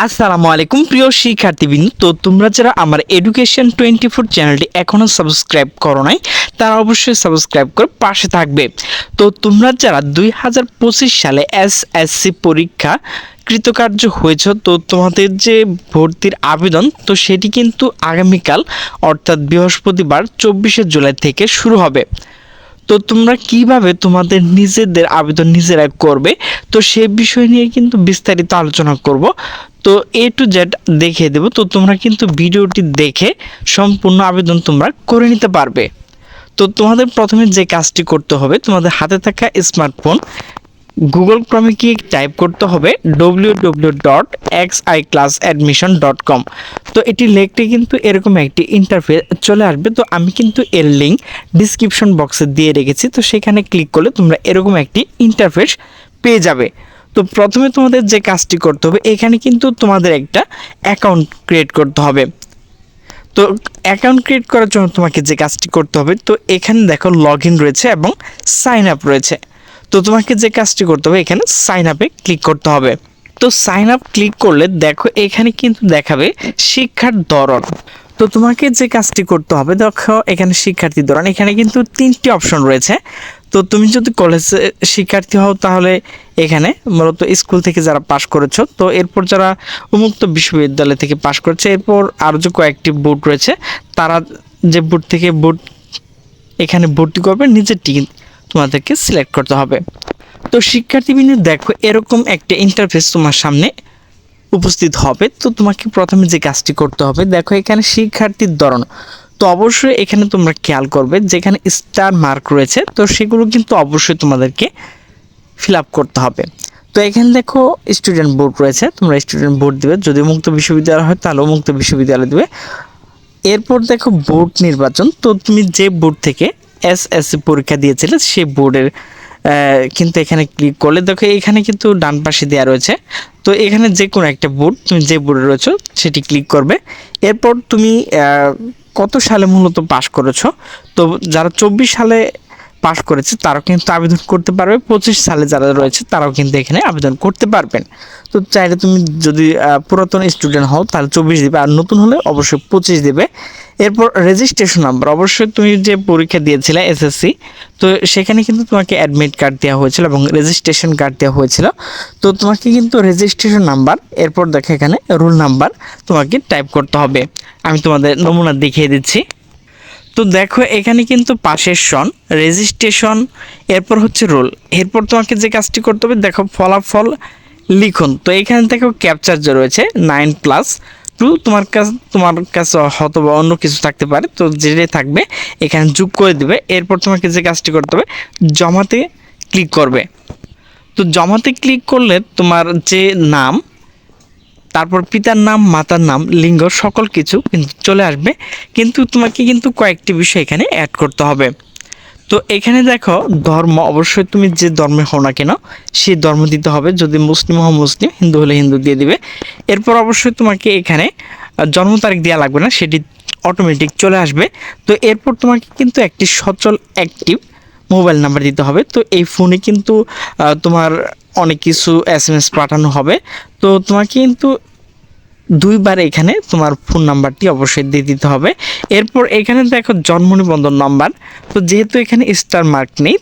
আসসালামু আলাইকুম প্রিয় শিক্ষার্থীবৃন্দ। তো তোমরা যারা আমার এডুকেশন 24 চ্যানেলটি এখনও সাবস্ক্রাইব করো নাই তারা অবশ্যই সাবস্ক্রাইব করে পাশে থাকবে। তো তোমরা যারা 2025 সালে এসএসসি পরীক্ষা কৃতকার্য হয়েছ, তো তোমাদের যে ভর্তির আবেদন তো সেটি কিন্তু আগামীকাল অর্থাৎ বৃহস্পতিবার 24শে জুলাই থেকে শুরু হবে। তো তোমরা কিভাবে তোমাদের নিজেদের আবেদন নিজেরা করবে তো সে বিষয় নিয়ে কিন্তু বিস্তারিত আলোচনা করব। তো এ টু জেড দেখিয়ে দেব। তো তোমরা কিন্তু ভিডিওটি দেখে সম্পূর্ণ আবেদন তোমরা করে নিতে পারবে। তো তোমাদের প্রথমে যে কাজটি করতে হবে, তোমাদের হাতে থাকা স্মার্টফোন গুগল ক্রমে গিয়ে টাইপ করতে হবে www.xiclassadmission.com। তো এটি লিখতে কিন্তু এরকম একটি ইন্টারফেস চলে আসবে। তো আমি কিন্তু এর লিঙ্ক ডিসক্রিপশন বক্সে দিয়ে রেখেছি, তো সেখানে ক্লিক করলে তোমরা এরকম একটি ইন্টারফেস পেয়ে যাবে। তো প্রথমে তোমাদের যে কাজটি করতে হবে, এখানে কিন্তু তোমাদের একটা অ্যাকাউন্ট ক্রিয়েট করতে হবে। তো অ্যাকাউন্ট ক্রিয়েট করার জন্য তোমাকে যে কাজটি করতে হবে, তো এখানে দেখো লগ ইন রয়েছে এবং সাইন আপ রয়েছে। তো তোমাকে যে কাজটি করতে হবে, এখানে সাইন আপে ক্লিক করতে হবে। তো সাইন আপ ক্লিক করলে দেখো এখানে কিন্তু দেখাবে শিক্ষার ধরন। তো তোমাকে যে কাজটি করতে হবে, দেখো এখানে শিক্ষার্থী ধরন, এখানে কিন্তু 3টি অপশন রয়েছে। তো তুমি যদি কলেজে শিক্ষার্থী হও তাহলে এখানে মূলত স্কুল থেকে যারা পাশ করেছো, তো এরপর যারা উন্মুক্ত বিশ্ববিদ্যালয় থেকে পাশ করেছে, এরপর আরও যে কয়েকটি বোর্ড রয়েছে তারা যে বোর্ড থেকে এখানে ভর্তি করবে নিজেরটি তোমাদেরকে সিলেক্ট করতে হবে। তো শিক্ষার্থীবৃন্দ দেখো এরকম একটা ইন্টারফেস তোমার সামনে উপস্থিত হবে। তো তোমাকে প্রথমে যে কাজটি করতে হবে, দেখো এখানে শিক্ষার্থীর ধরন। তো অবশ্যই এখানে তোমরা খেয়াল করবে যেখানে স্টার মার্ক রয়েছে, তো সেগুলো কিন্তু অবশ্যই তোমাদেরকে ফিল আপ করতে হবে। তো এখানে দেখো স্টুডেন্ট বোর্ড রয়েছে, তোমরা স্টুডেন্ট বোর্ড দেবে। যদি মুক্ত বিশ্ববিদ্যালয় হয় তাহলেও মুক্ত বিশ্ববিদ্যালয় দেবে। এরপর দেখো বোর্ড নির্বাচন। তো তুমি যে বোর্ড থেকে এসএসসি পরীক্ষা দিয়েছিলে সেই বোর্ডের কিন্তু এখানে ক্লিক করলে দেখো এখানে কিন্তু ডান পাশে দেওয়া রয়েছে। তো এখানে যে কোনো একটা বোর্ড, তুমি যে বোর্ডে রয়েছো সেটি ক্লিক করবে। এরপর তুমি কত সালে মূলত পাস করেছো, তো যারা 24 সালে পাস করেছে তারাও কিন্তু আবেদন করতে পারবে, 25 সালে যারা রয়েছে তারাও কিন্তু এখানে আবেদন করতে পারবেন। তো চাইলে তুমি যদি পুরাতন স্টুডেন্ট হও তাহলে 24 দেবে, আর নতুন হলে অবশ্যই 25 দেবে। এরপর রেজিস্ট্রেশন নাম্বার, অবশ্যই তুমি যে পরীক্ষা দিয়েছিলে এসএসসি, তো সেখানে কিন্তু তোমাকে অ্যাডমিট কার্ড দেওয়া হয়েছিল এবং রেজিস্ট্রেশন কার্ড দেওয়া হয়েছিল। তো তোমাকে কিন্তু রেজিস্ট্রেশন নাম্বার, এরপর দেখো এখানে রোল নাম্বার তোমাকে টাইপ করতে হবে। আমি তোমাদের নমুনা দেখিয়ে দিচ্ছি। তো দেখো এখানে কিন্তু পাশের সন, রেজিস্ট্রেশন, এরপর হচ্ছে রোল। এরপর তোমাকে যে কাজটি করতে হবে, দেখো ফলাফল লিখুন। তো এখানে দেখো ক্যাপচার যে রয়েছে 9+2, তোমার কাছে হয়তো বা অন্য কিছু থাকতে পারে, তো যেটাই থাকবে এখানে যোগ করে দিবে। এরপর তোমাকে যে কাজটি করতে হবে, জমাতে ক্লিক করবে। তো জমাতে ক্লিক করলে তোমার যে নাম, তারপর পিতার নাম, মাতার নাম, লিঙ্গ সকল কিছু কিন্তু চলে আসবে। কিন্তু তোমাকে কিন্তু কয়েকটি বিষয় এখানে অ্যাড করতে হবে। তো এখানে দেখো ধর্ম, অবশ্যই তুমি যে ধর্মে হও না কেন সেই ধর্ম দিতে হবে। যদি মুসলিম হও মুসলিম, হিন্দু হলে হিন্দু দিয়ে দিবে। এরপর অবশ্যই তোমাকে এখানে জন্ম তারিখ দেওয়া লাগবে না, সেটি অটোমেটিক চলে আসবে। তো এরপর তোমাকে কিন্তু একটি সচল অ্যাক্টিভ মোবাইল নাম্বার দিতে হবে। তো এই ফোনে কিন্তু তোমার অনেক কিছু এসএমএস পাঠানো হবে। তো তোমাকে কিন্তু 2বার এখানে তোমার ফোন নাম্বারটি অবশ্যই দিয়ে দিতে হবে। এরপর এখানে দেখো জন্ম নিবন্ধন নাম্বার। তো যেহেতু এখানে স্টার মার্ক নেই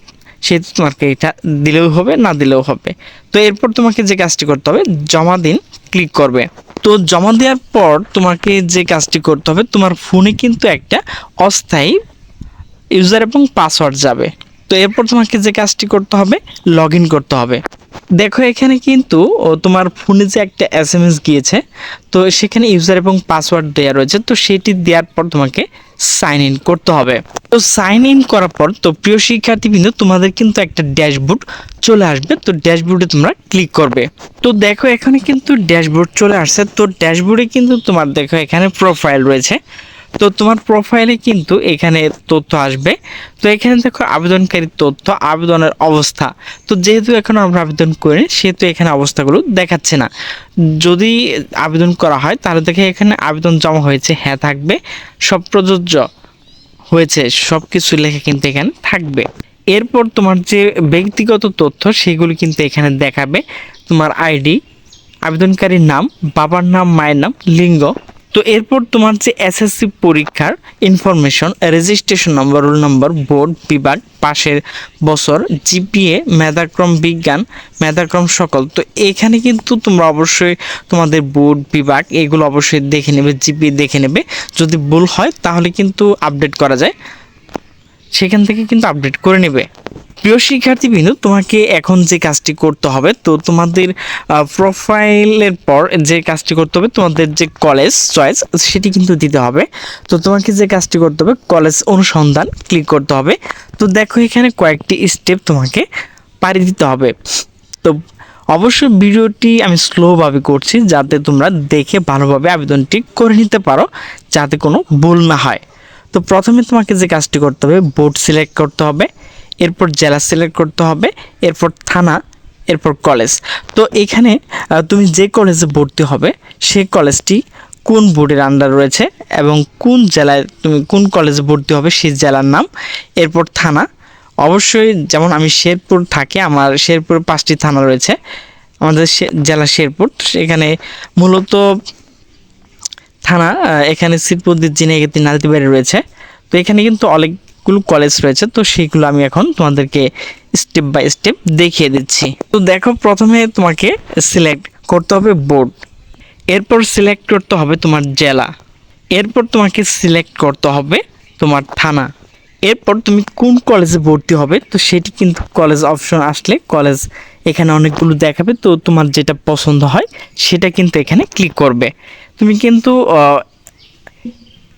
সেহেতু তোমাকে এটা দিলেও হবে, না দিলেও হবে। তো এরপর তোমাকে যে কাজটি করতে হবে, জমা দিন ক্লিক করবে। তো জমা দেওয়ার পর তোমাকে যে কাজটি করতে হবে, তোমার ফোনে কিন্তু একটা অস্থায়ী ইউজার এবং পাসওয়ার্ড যাবে। তো এরপর তোমাকে যে কাজটি করতে হবে, লগ ইন করতে হবে। দেখো এখানে কিন্তু তোমার ফোনে যে একটা এসএমএস গিয়েছে, তো সেখানে ইউজার এবং পাসওয়ার্ড দেওয়া রয়েছে। তো সেটি দেওয়ার পর তোমাকে সাইন ইন করতে হবে। তো সাইন ইন করার পর তো প্রিয় শিক্ষার্থীবৃন্দ তোমাদের কিন্তু একটা ড্যাশবোর্ড চলে আসবে। তো ড্যাশবোর্ডে তোমরা ক্লিক করবে। তো দেখো এখানে কিন্তু ড্যাশবোর্ড চলে আসছে। তো ড্যাশবোর্ডে কিন্তু তোমার দেখো এখানে প্রোফাইল রয়েছে। তো তোমার প্রোফাইলে কিন্তু এখানে তথ্য আসবে। তো এখানে দেখো আবেদনকারীর তথ্য, আবেদনের অবস্থা। তো যেহেতু এখন আমরা আবেদন করি সেহেতু এখানে অবস্থাগুলো দেখাচ্ছে না। যদি আবেদন করা হয় তাহলে দেখে এখানে আবেদন জমা হয়েছে, হ্যাঁ থাকবে, সব প্রযোজ্য হয়েছে, সব কিছু লেখা কিন্তু এখানে থাকবে। এরপর তোমার যে ব্যক্তিগত তথ্য সেগুলো কিন্তু এখানে দেখাবে। তোমার আবেদনকারীর নাম, বাবার নাম, মায়ের নাম, লিঙ্গ। তো এরপর তোমার যে এসএসসি পরীক্ষার information, registration number, roll number, board, বিভাগ, পাশের বছর, জিপিএ, মেধাক্রম বিজ্ঞান, মেধাক্রম সকল। তো এখানে কিন্তু তোমরা অবশ্যই তোমাদের বোর্ড, বিভাগ এগুলো অবশ্যই দেখে নেবে, জিপিএ দেখে নেবে। যদি ভুল হয় তাহলে কিন্তু আপডেট করা যায়, সেখান থেকে কিন্তু আপডেট করে নেবে। প্রিয় শিক্ষার্থীবৃন্দ, তোমাকে এখন যে কাজটি করতে হবে, তো তোমাদের প্রোফাইলের পর যে কাজটি করতে হবে, তোমাদের যে কলেজ চয়েস সেটি কিন্তু দিতে হবে। তো তোমাকে যে কাজটি করতে হবে, কলেজ অনুসন্ধান ক্লিক করতে হবে। তো দেখো এখানে কয়েকটি স্টেপ তোমাকে পাড়ি দিতে হবে। তো অবশ্যই ভিডিওটি আমি স্লোভাবে করছি যাতে তোমরা দেখে ভালোভাবে আবেদনটি করে নিতে পারো, যাতে কোনো ভুল না হয়। তো প্রথমে তোমাকে যে কাজটি করতে হবে, বোর্ড সিলেক্ট করতে হবে, এরপর জেলা সিলেক্ট করতে হবে, এরপর থানা, এরপর কলেজ। তো এখানে তুমি যে কলেজে ভর্তি হবে সেই কলেজটি কোন বোর্ডের আন্ডার রয়েছে এবং কোন জেলায় তুমি কোন কলেজে ভর্তি হবে সেই জেলার নাম, এরপর থানা। অবশ্যই যেমন আমি শেরপুর থাকি, আমার শেরপুরে 5টি থানা রয়েছে, আমাদের জেলা শেরপুর। সেখানে মূলত থানা এখানে শ্রীপুরদ্বীপ, জিনাইগাতি, নালতিবাড়ি রয়েছে। তো এখানে কিন্তু অনেকগুলো কলেজ রয়েছে, তো সেইগুলো আমি এখন তোমাদেরকে স্টেপ বাই স্টেপ দেখিয়ে দিচ্ছি। তো দেখো প্রথমে তোমাকে সিলেক্ট করতে হবে বোর্ড, এরপর সিলেক্ট করতে হবে তোমার জেলা, এরপর তোমাকে সিলেক্ট করতে হবে তোমার থানা, এরপর তুমি কোন কলেজে ভর্তি হবে তো সেটি কিন্তু কলেজ অপশন আসলে কলেজ এখানে অনেকগুলো দেখাবে, তো তোমার যেটা পছন্দ হয় সেটা কিন্তু এখানে ক্লিক করবে। তুমি কিন্তু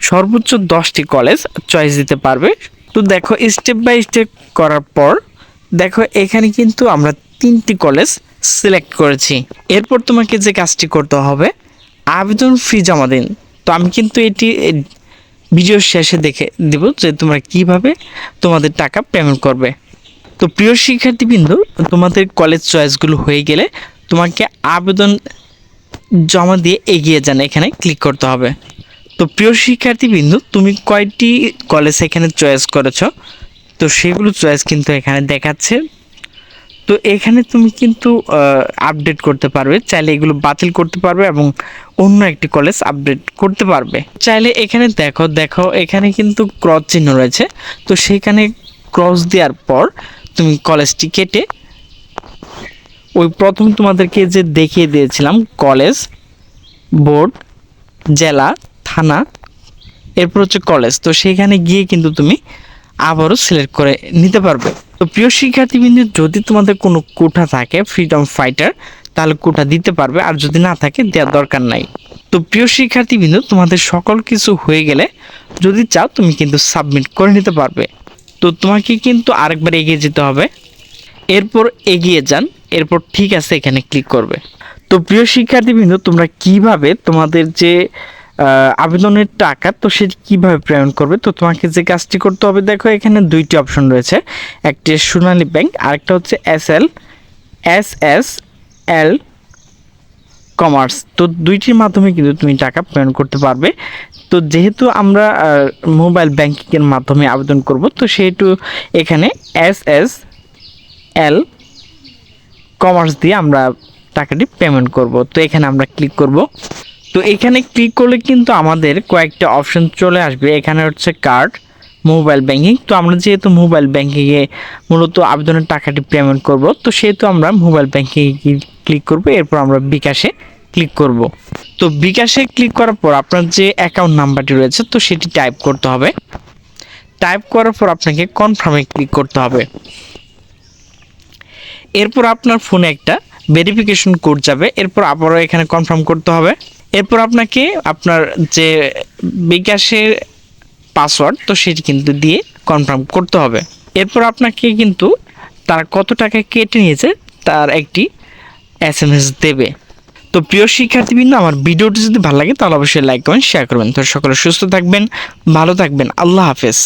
সর্বোচ্চ 10টি কলেজ চয়েস দিতে পারবে। তো দেখো স্টেপ বাই স্টেপ করার পর দেখো এখানে কিন্তু আমরা 3টি কলেজ সিলেক্ট করেছি। এরপর তোমাকে যে কাজটি করতে হবে, আবেদন ফি জমা দিন। তো আমি কিন্তু এটি ভিডিওর শেষে দেখে দেব যে তোমরা কিভাবে তোমাদের টাকা পেমেন্ট করবে। তো প্রিয় শিক্ষার্থীবৃন্দ, তোমাদের কলেজ চয়েসগুলো হয়ে গেলে তোমাকে আবেদন জমা দিয়ে এগিয়ে যান এখানে ক্লিক করতে হবে। তো প্রিয় শিক্ষার্থীবৃন্দ, তুমি কয়টি কলেজ এখানে চয়েস করেছো তো সেগুলো চয়েস কিন্তু এখানে দেখাচ্ছে। তো এখানে তুমি কিন্তু আপডেট করতে পারবে, চাইলে এগুলো বাতিল করতে পারবে এবং অন্য একটি কলেজ আপডেট করতে পারবে। চাইলে এখানে দেখো এখানে কিন্তু ক্রস চিহ্ন রয়েছে, তো সেখানে ক্রস দেওয়ার পর তুমি কলেজটি কেটে ওই প্রথম তোমাদেরকে যে দেখিয়ে দিয়েছিলাম কলেজ, বোর্ড, জেলা, থানা, এরপর হচ্ছে কলেজ, তো সেখানে গিয়ে কিন্তু তুমি আবারও সিলেক্ট করে নিতে পারবে। তো প্রিয় শিক্ষার্থীবৃন্দ, যদি তোমাদের কোনো কোটা থাকে ফ্রিডম ফাইটার তাহলে কোটা দিতে পারবে, আর যদি না থাকে দেওয়ার দরকার নাই। তো প্রিয় শিক্ষার্থীবৃন্দ, তোমাদের সকল কিছু হয়ে গেলে যদি চাও তুমি কিন্তু সাবমিট করে নিতে পারবে। তো তোমাকে কিন্তু আরেকবার এগিয়ে যেতে হবে, এরপর এগিয়ে যান, এরপর ঠিক আছে এখানে ক্লিক করবে। তো প্রিয় শিক্ষার্থীবৃন্দ, তোমরা কিভাবে তোমাদের যে আবেদনের টাকা তো সেটি কীভাবে পেমেন্ট করবে, তো তোমাকে যে কাজটি করতে হবে, দেখো এখানে 2টি অপশন রয়েছে, একটি সোনালী ব্যাংক, আরেকটা হচ্ছে SSL কমার্স। তো 2টির মাধ্যমে কিন্তু তুমি টাকা পেমেন্ট করতে পারবে। তো যেহেতু আমরা মোবাইল ব্যাংকিংয়ের মাধ্যমে আবেদন করব, তো সেহেতু এখানে SSL কমার্স দিয়ে আমরা টাকাটি পেমেন্ট করব। তো এখানে আমরা ক্লিক করব। তো এখানে ক্লিক করলে কিন্তু আমাদের কয়েকটা অপশন চলে আসবে। এখানে হচ্ছে কার্ড, মোবাইল ব্যাংকিং। তো আমরা যেহেতু মোবাইল ব্যাংকিংয়ে মূলত আবেদনের টাকাটি পেমেন্ট করব, তো সেহেতু আমরা মোবাইল ব্যাংকিংয়ে ক্লিক করব, এরপর আমরা বিকাশে ক্লিক করব। তো বিকাশে ক্লিক করার পর আপনার যে অ্যাকাউন্ট নাম্বারটি রয়েছে তো সেটি টাইপ করতে হবে। টাইপ করার পর আপনাকে কনফার্মে ক্লিক করতে হবে। এরপর আপনার ফোনে একটা ভেরিফিকেশন কোড যাবে, এরপর আবারও এখানে কনফার্ম করতে হবে। এরপর আপনাকে আপনার যে বিকাশের পাসওয়ার্ড তো সেটি কিন্তু দিয়ে কনফার্ম করতে হবে। এরপর আপনাকে কিন্তু তারা কত টাকা কেটে নিয়েছে তার একটি SMS দেবে। তো প্রিয় শিক্ষার্থীবৃন্দ, আমার ভিডিওটি যদি ভালো লাগে তাহলে অবশ্যই লাইক কমেন্ট শেয়ার করবেন। তো সকলে সুস্থ থাকবেন, ভালো থাকবেন, আল্লাহ হাফেজ।